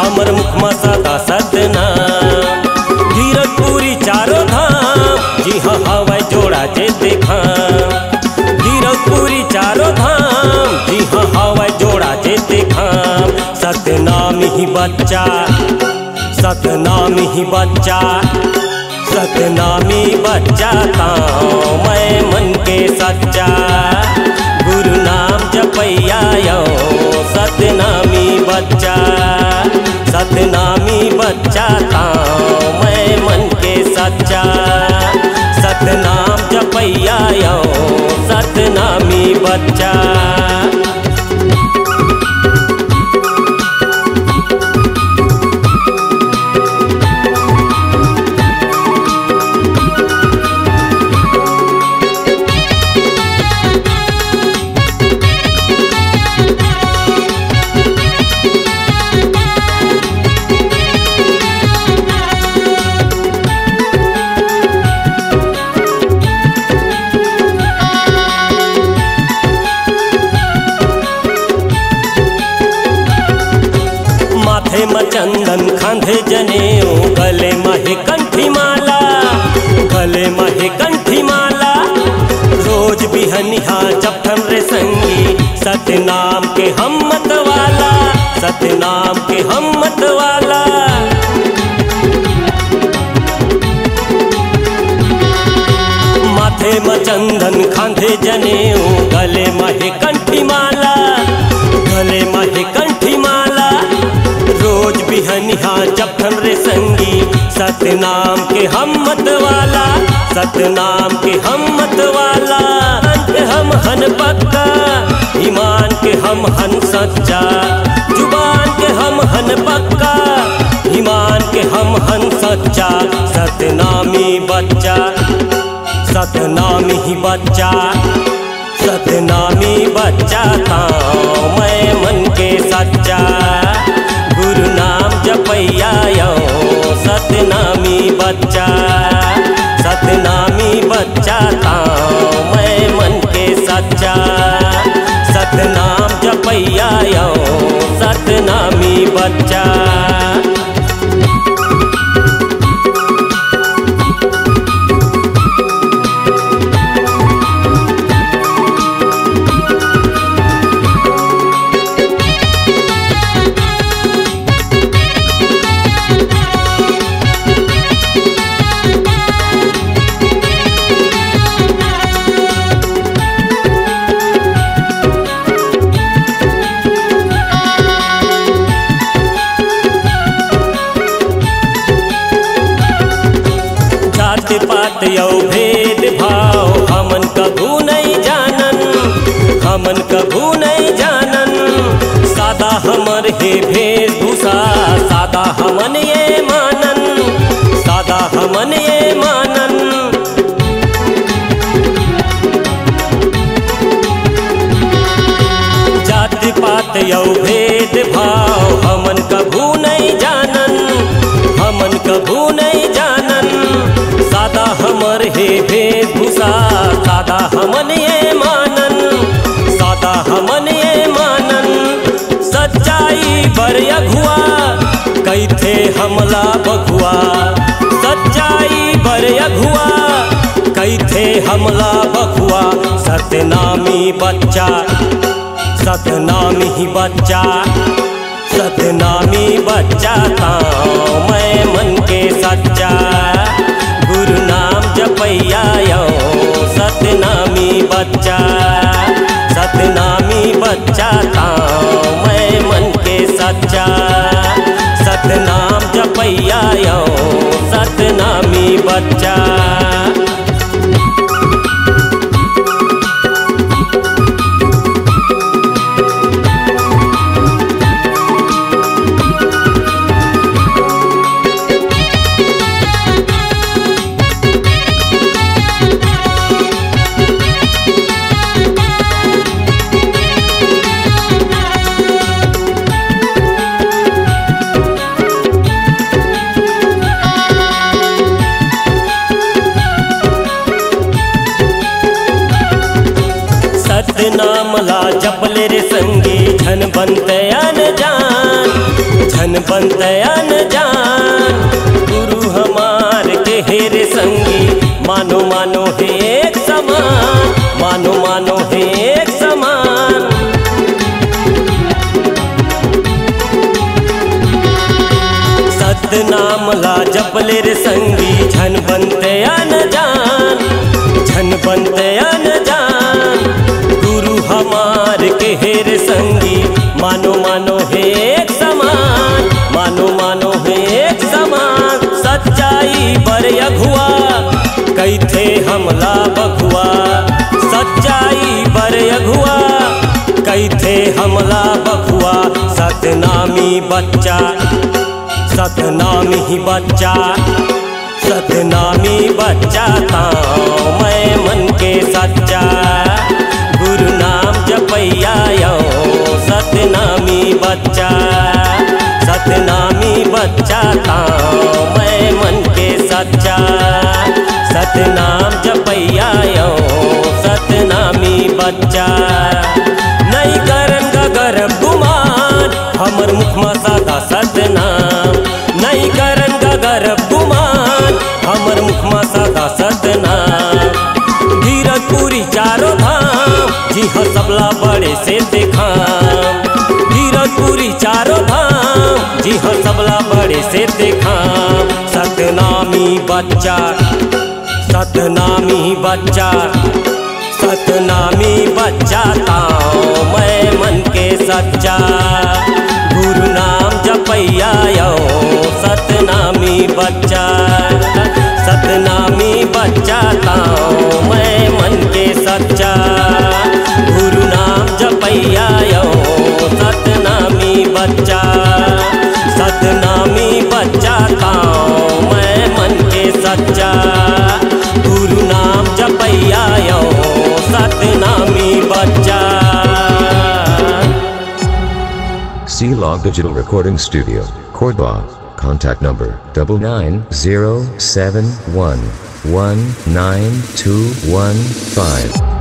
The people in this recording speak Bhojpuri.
हमर मुखमा सदा सतनाम। गिरधपुरी चारों धाम जी हाँ हवाई जोड़ा जे देखा। गिरधपुरी चारों धाम जी हाँ हवाई जोड़ा जे देखा। सतनाम ही बच्चा सतनाम ही बच्चा सतनामी बच्चा ताऊं मैं मन के सच्चा। गुरु नाम जपैया यो सतनामी बच्चा। सतनामी बच्चा ताऊं मैं मन के सच्चा। सतनाम जपैया यो सतनामी बच्चा। चंदन खांधे जनेऊ गले महे कंठी माला। गले महे कंठी माला रोज बिहनिहा जपन रे संगी। सतनाम के हमत वाला सतनाम के हमत वाला। माथे में चंदन खांधे जनेऊ गले महे कंठी माला। गले महे कंठी माला रोज बिहनिहा जपन रे संगी। सतनाम के हमत वाला सतनाम के हमत वाला। के हम हन पक्का ईमान के हम हन सच्चा। जुबान के हम हन पक्का ईमान के हम हन सच्चा। सतनामी बच्चा सतनामी ही बच्चा सतनामी बच्चा ताऊं मैं मन के सच्चा। गुरु नाम जपैया यो सतनामी बच्चा। सतनामी बच्चा ताऊं मैं मन के सच्चा। सतनाम जपैया यो सतनामी बच्चा। पात यो भेद भाव हमन कभू नहीं जानन। हमन कभू नहीं जानन। सादा हमर हे वेशभूषा सादा हमन ये मानन। सादा हमन ये मानन। जाति पात यो भेद भाव हमन कभू नहीं जानन। हमन कभू नहीं जानन। सादा हमर हे वेशभूषा सादा हमन ये मानन। सादा हमन ये मानन। सच्चाई बर अगुआ कैथे हमला बगुआ। सच्चाई बर अगुआ कैथे हमला बगुआ। सतनामी बच्चा सतनामी ही बच्चा सतनामी बच्चा ताऊं मैं मन के सच्चा। गुरु नाम जपैया यो सतनामी बच्चा। सतनामी बच्चा ताऊं मैं मन के सच्चा। सतनाम जपैया यो सतनामी बच्चा। धन बंदयन जान गुरु हमार के हेरे संगी मानो मानो है एक समान मानो मानो है एक समान सतनाम ला जपले रे संगी झन बंदयन जान झन बंदयन जान गुरु हमार के हेरे संगी मानो मानो है एक समान मानो मानो है एक समान सच्चाई बर अघुआ कैथे हमला बघुआ सच्चाई बर अघुआ कैथे हमला बघुआ सतनामी बच्चा सतनामी बच्चा सतनामी बच्चा ताऊं मैं मन के सच्चा गुरु नाम जपैया सतनामी बच्चा सतनामी बच्चा ताऊं मैं मन के सच्चा सतनाम जपैया सतनामी बच्चा नहीं करन गगर गुमान हमर मुख में सादा सतनाम नहीं करन गगर गुमान हमर मुख में सादा सतनाम धीरजपुरी चारों धाम जी हाँ सबला बड़े से देखाम धीरजपुरी चारों धाम जी हाँ सबला बड़े से देखाम सतनामी बच्चा सतनामी बच्चा सतनामी बच्चा ताऊं मैं मन के सच्चा गुरु नाम जपैया सतनामी बच्चा सतनामी बच्चा ताऊं मैं मन के सच्चा गुरु नाम जपैया सतनामी बच्चा सतनामी बच्चा ताऊं मैं मन के सच्चा गुरु नाम जपैया सतनामी बच्चा C-Log Digital Recording Studio, Cordoba. Contact number 99071192115.